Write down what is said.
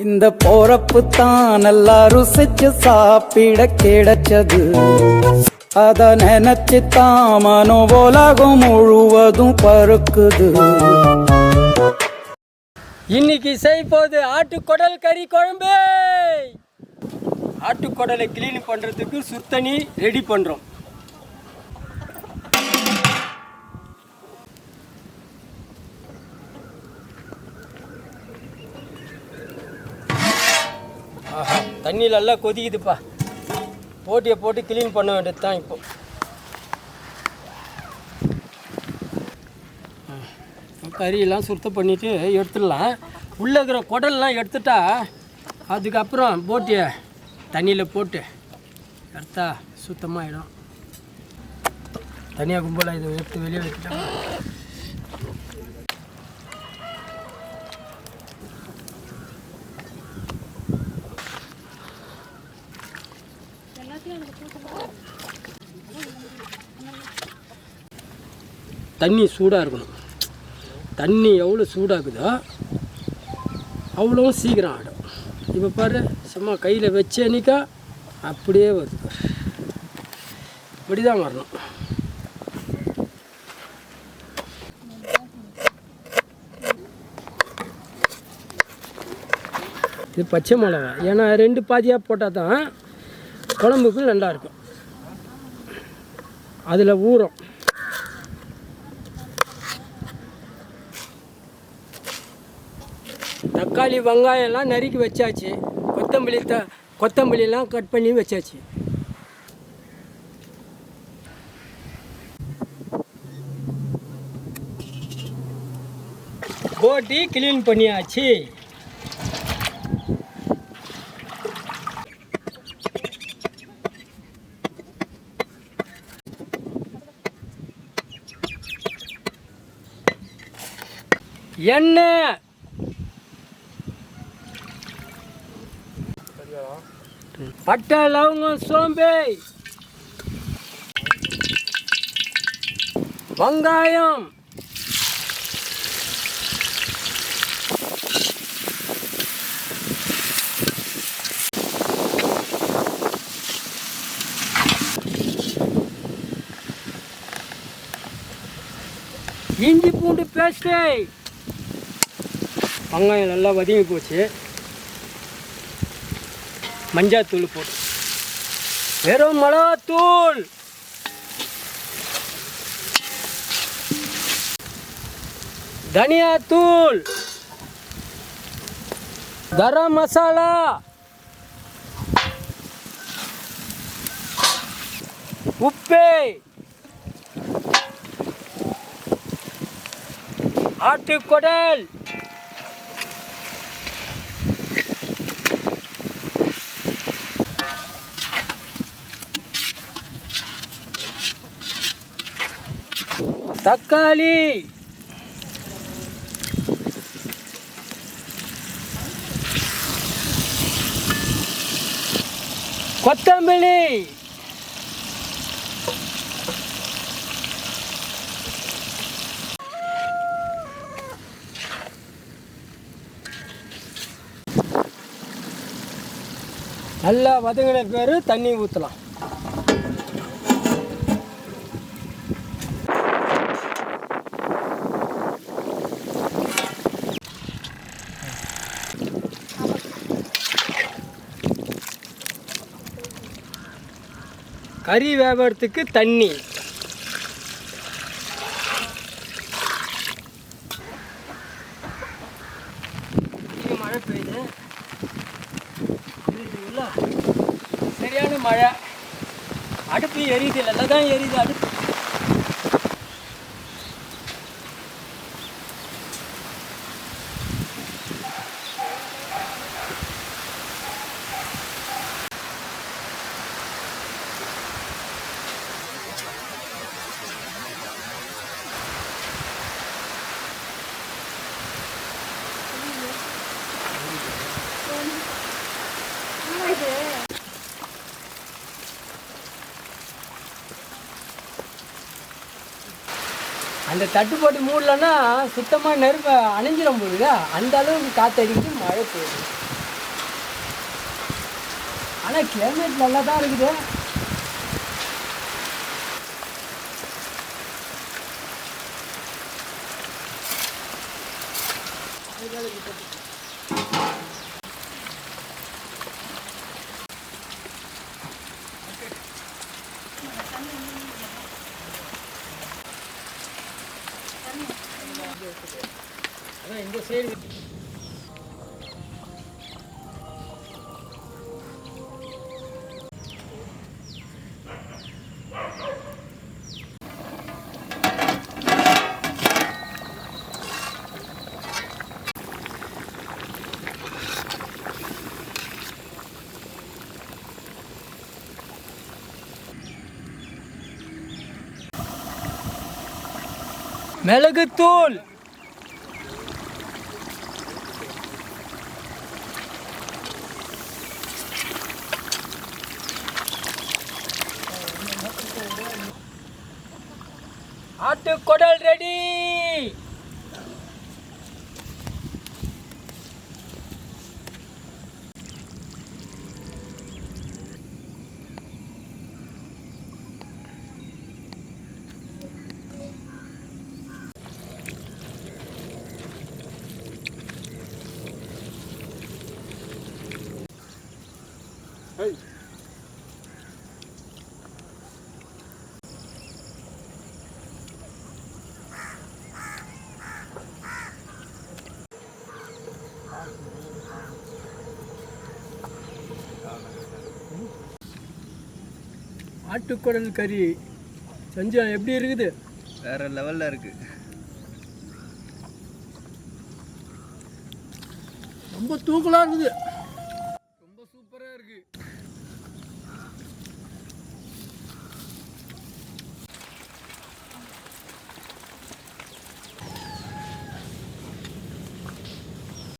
இந்த போறப்பு தான் நல்லா ருசிச்சு சாப்பிட கிடைச்சது. அத நினைச்சு தான் மனோ உலகம் முழுவதும் பருக்குது. இன்னைக்கு செய்வது ஆட்டுக்குடல் கறி குழம்பு. ஆட்டுக்குடலை கிளீன் பண்ணுறதுக்கு சுத்தண்ணி ரெடி பண்ணுறோம். ஆஹா, தண்ணி நல்லா கொதிக்குதுப்பா. போட்டியை போட்டு கிளீன் பண்ண வேண்டியது தான். இப்போ கறியெல்லாம் சுத்தம் பண்ணிவிட்டு எடுத்துடலாம். உள்ளே இருக்கிற குடல்லாம் எடுத்துட்டா அதுக்கப்புறம் போட்டியை தண்ணியில் போட்டு எடுத்தா சுத்தமாகிடும். தனியாக கும்பலாக இதை எடுத்து வெளியே வச்சுட்டா தண்ணி சூடாக இருக்கணும். தண்ணி எவ்வளோ சூடாகுதோ அவ்வளோ சீக்கிரம் ஆகிடும். இப்போ பாரு, சும்மா கையில் வச்சேனிக்கா அப்படியே வருது. இப்படி தான் வரணும். இது பச்சை மிளகா, ஏன்னா 2 பாதியாக போட்டால் தான் குழம்புக்கு நல்லாயிருக்கும். அதில் ஊறும். தக்காளி வெங்காயம்லாம் நறுக்கி வச்சாச்சு. கொத்தமல்லிலாம் கட் பண்ணி வச்சாச்சு. போட்டி கிளீன் பண்ணியாச்சு. எண்ணெய், பட்டை, லவங்கம், சோம்பு, வெங்காயம், இஞ்சி பூண்டு பேஸ்ட்டு. வெங்காயம் நல்லா வதங்கி போச்சு. மஞ்சாத்தூள் போட்டு, வெறும் மிளகாத்தூள், தனியாத்தூள், கரம் மசாலா, உப்பு, ஆட்டுக்குடல், தக்காளி, கொத்தமல்லி, நல்லா வதங்கின பேர் தண்ணி ஊற்றலாம். கறி வேகிறதுக்கு தண்ணி, மழை பெய்யுது. சரியான மழை. அடுப்பு எரியுது, நல்லா தான் எரியுது அடுப்பு. அந்த தட்டு போட்டு மூடலன்னா சுத்தமாக நெருப்பை அணைஞ்சிடும் போகுதா, அந்த அளவுக்கு காற்றடிக்கு மழை பெய்யுது. ஆனால் கிளைமேட் நல்லா தான் இருக்குது. அதான் இந்த சைடு மிளகுத்தூள், ஆட்டுக்குடல் ரெடி. ஆட்டுக்குடல் கறி செஞ்சா எப்படி இருக்குது? வேற லெவலில் இருக்கு. ரொம்ப தூக்கலாக இருக்குது. ரொம்ப சூப்பராக இருக்குது.